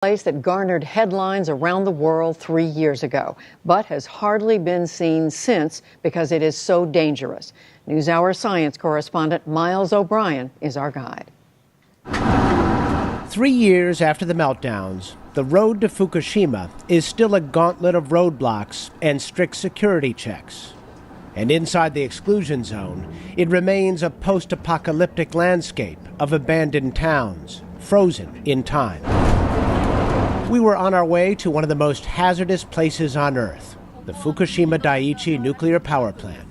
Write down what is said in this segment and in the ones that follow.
Place that garnered headlines around the world 3 years ago, but has hardly been seen since because it is so dangerous. NewsHour science correspondent Miles O'Brien is our guide. 3 years after the meltdowns, the road to Fukushima is still a gauntlet of roadblocks and strict security checks. And inside the exclusion zone, it remains a post-apocalyptic landscape of abandoned towns, frozen in time. We were on our way to one of the most hazardous places on Earth, the Fukushima Daiichi nuclear power plant.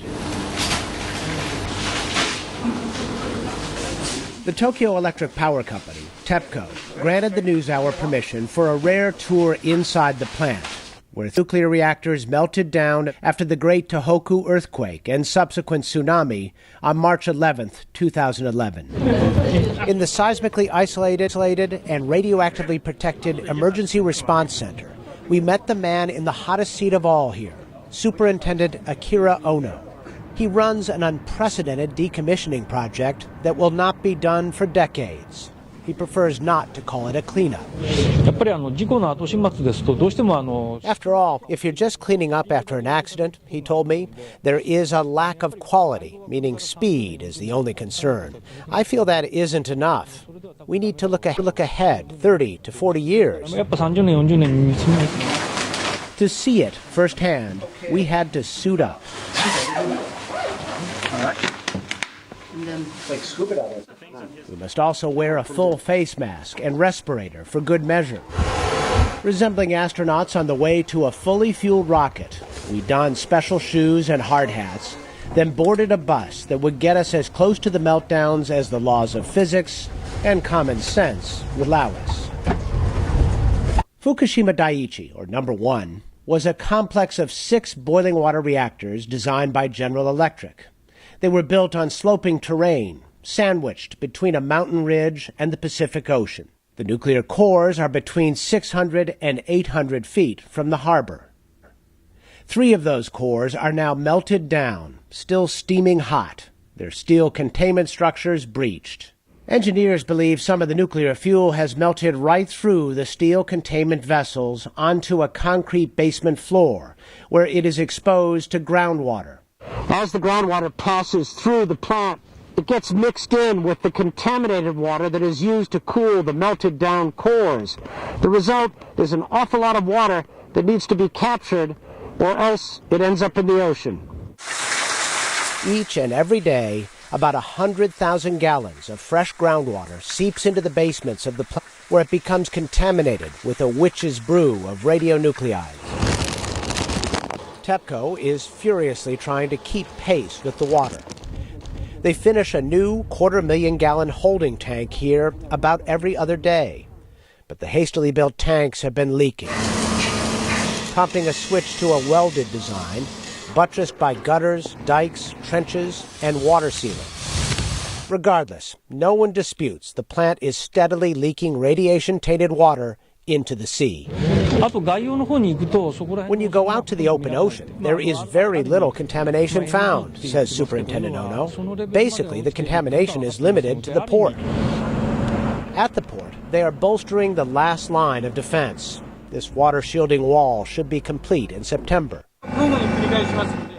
The Tokyo Electric Power Company, TEPCO, granted the NewsHour permission for a rare tour inside the plant, where nuclear reactors melted down after the Great Tohoku earthquake and subsequent tsunami on March 11, 2011. In the seismically isolated and radioactively protected Emergency Response Center, we met the man in the hottest seat of all here, Superintendent Akira Ono. He runs an unprecedented decommissioning project that will not be done for decades. He prefers not to call it a cleanup. After all, if you're just cleaning up after an accident, he told me, there is a lack of quality, meaning speed is the only concern. I feel that isn't enough. We need to look ahead 30 to 40 years. To see it firsthand, we had to suit up. We must also wear a full face mask and respirator for good measure. Resembling astronauts on the way to a fully fueled rocket, we donned special shoes and hard hats, then boarded a bus that would get us as close to the meltdowns as the laws of physics and common sense would allow us. Fukushima Daiichi, or number 1, was a complex of 6 boiling water reactors designed by General Electric. They were built on sloping terrain, sandwiched between a mountain ridge and the Pacific Ocean. The nuclear cores are between 600 and 800 feet from the harbor. 3 of those cores are now melted down, still steaming hot, their steel containment structures breached. Engineers believe some of the nuclear fuel has melted right through the steel containment vessels onto a concrete basement floor, where it is exposed to groundwater. As the groundwater passes through the plant, it gets mixed in with the contaminated water that is used to cool the melted down cores. The result is an awful lot of water that needs to be captured, or else it ends up in the ocean. Each and every day, about 100,000 gallons of fresh groundwater seeps into the basements of the plant, where it becomes contaminated with a witch's brew of radionuclides. TEPCO is furiously trying to keep pace with the water. They finish a new 250,000-gallon holding tank here about every other day. But the hastily built tanks have been leaking, prompting a switch to a welded design, buttressed by gutters, dikes, trenches, and water sealing. Regardless, no one disputes the plant is steadily leaking radiation-tainted water into the sea. When you go out to the open ocean, there is very little contamination found, says Superintendent Ono. Basically, the contamination is limited to the port. At the port, they are bolstering the last line of defense. This water shielding wall should be complete in September.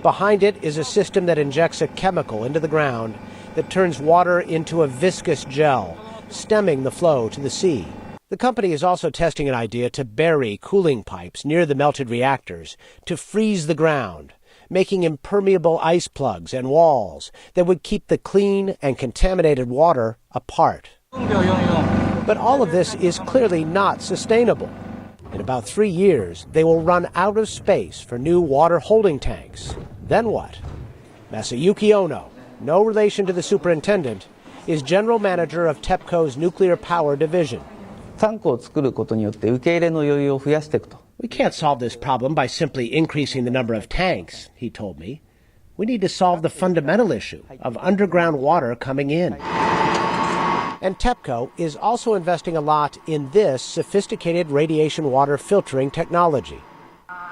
Behind it is a system that injects a chemical into the ground that turns water into a viscous gel, stemming the flow to the sea. The company is also testing an idea to bury cooling pipes near the melted reactors to freeze the ground, making impermeable ice plugs and walls that would keep the clean and contaminated water apart. But all of this is clearly not sustainable. In about 3 years, they will run out of space for new water holding tanks. Then what? Masayuki Ono, no relation to the superintendent, is general manager of TEPCO's nuclear power division. We can't solve this problem by simply increasing the number of tanks, he told me. We need to solve the fundamental issue of underground water coming in. And TEPCO is also investing a lot in this sophisticated radiation water filtering technology.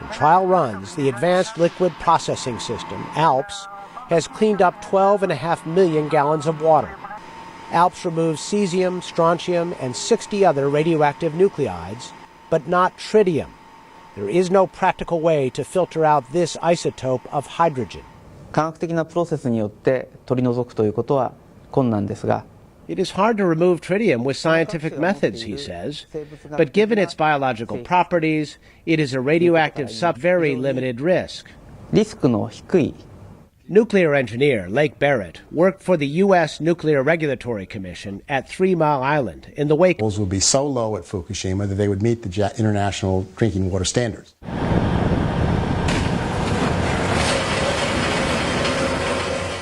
In trial runs, the Advanced Liquid Processing System, ALPS, has cleaned up 12.5 million gallons of water. ALPS removes cesium, strontium, and 60 other radioactive nuclides but not tritium. There is no practical way to filter out this isotope of hydrogen. 科学的なプロセスによって取り除くということは困難ですが、 It is hard to remove tritium with scientific methods, he says, but given its biological properties, it is a radioactive very limited risk. リスクの低い Nuclear engineer Lake Barrett worked for the U.S. Nuclear Regulatory Commission at 3 Mile Island in the wake. Levels would be so low at Fukushima that they would meet the international drinking water standards.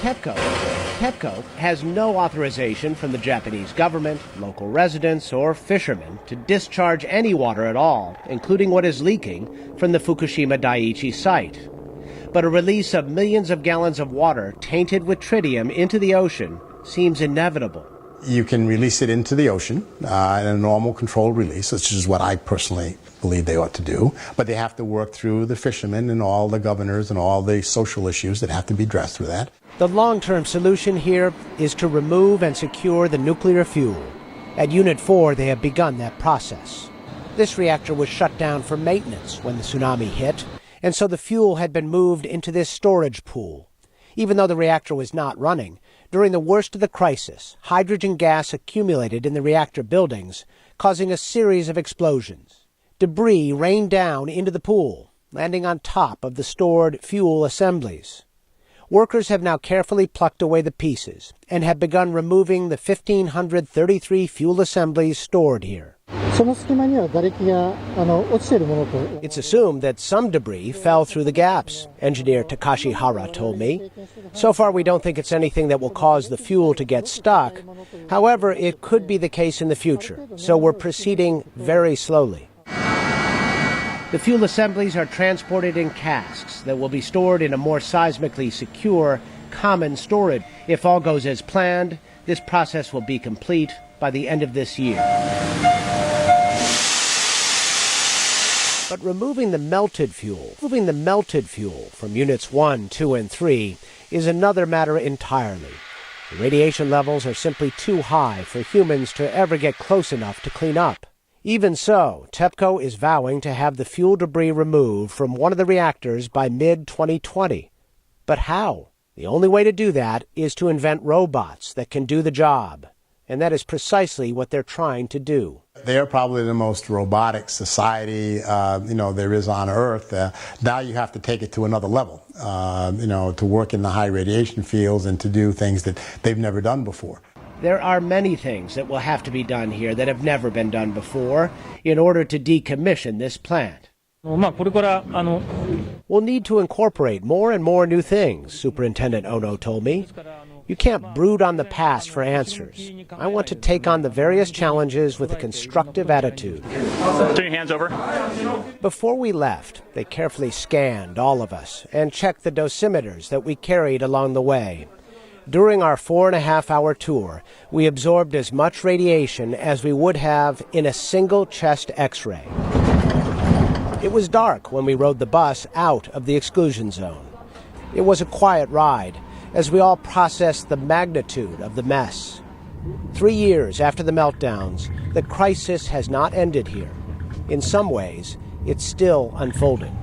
TEPCO has no authorization from the Japanese government, local residents, or fishermen to discharge any water at all, including what is leaking from the Fukushima Daiichi site. But a release of millions of gallons of water tainted with tritium into the ocean seems inevitable. You can release it into the ocean in a normal controlled release, which is what I personally believe they ought to do. But they have to work through the fishermen and all the governors and all the social issues that have to be addressed through that. The long-term solution here is to remove and secure the nuclear fuel. At Unit 4, they have begun that process. This reactor was shut down for maintenance when the tsunami hit, and so the fuel had been moved into this storage pool. Even though the reactor was not running, during the worst of the crisis, hydrogen gas accumulated in the reactor buildings, causing a series of explosions. Debris rained down into the pool, landing on top of the stored fuel assemblies. Workers have now carefully plucked away the pieces and have begun removing the 1,533 fuel assemblies stored here. It's assumed that some debris fell through the gaps, engineer Takashi Hara told me. So far, we don't think it's anything that will cause the fuel to get stuck. However, it could be the case in the future, so we're proceeding very slowly. The fuel assemblies are transported in casks that will be stored in a more seismically secure, common storage. If all goes as planned, this process will be complete by the end of this year. But removing the melted fuel from Units 1, 2, and 3 is another matter entirely. The radiation levels are simply too high for humans to ever get close enough to clean up. Even so, TEPCO is vowing to have the fuel debris removed from one of the reactors by mid-2020. But how? The only way to do that is to invent robots that can do the job. And that is precisely what they're trying to do. They're probably the most robotic society, there is on Earth. Now you have to take it to another level, to work in the high radiation fields and to do things that they've never done before. There are many things that will have to be done here that have never been done before in order to decommission this plant. We'll need to incorporate more and more new things, Superintendent Ono told me. You can't brood on the past for answers. I want to take on the various challenges with a constructive attitude. Turn your hands over. Before we left, they carefully scanned all of us and checked the dosimeters that we carried along the way. During our 4.5-hour tour, we absorbed as much radiation as we would have in a single chest X-ray. It was dark when we rode the bus out of the exclusion zone. It was a quiet ride, as we all processed the magnitude of the mess. 3 years after the meltdowns, the crisis has not ended here. In some ways, it's still unfolding.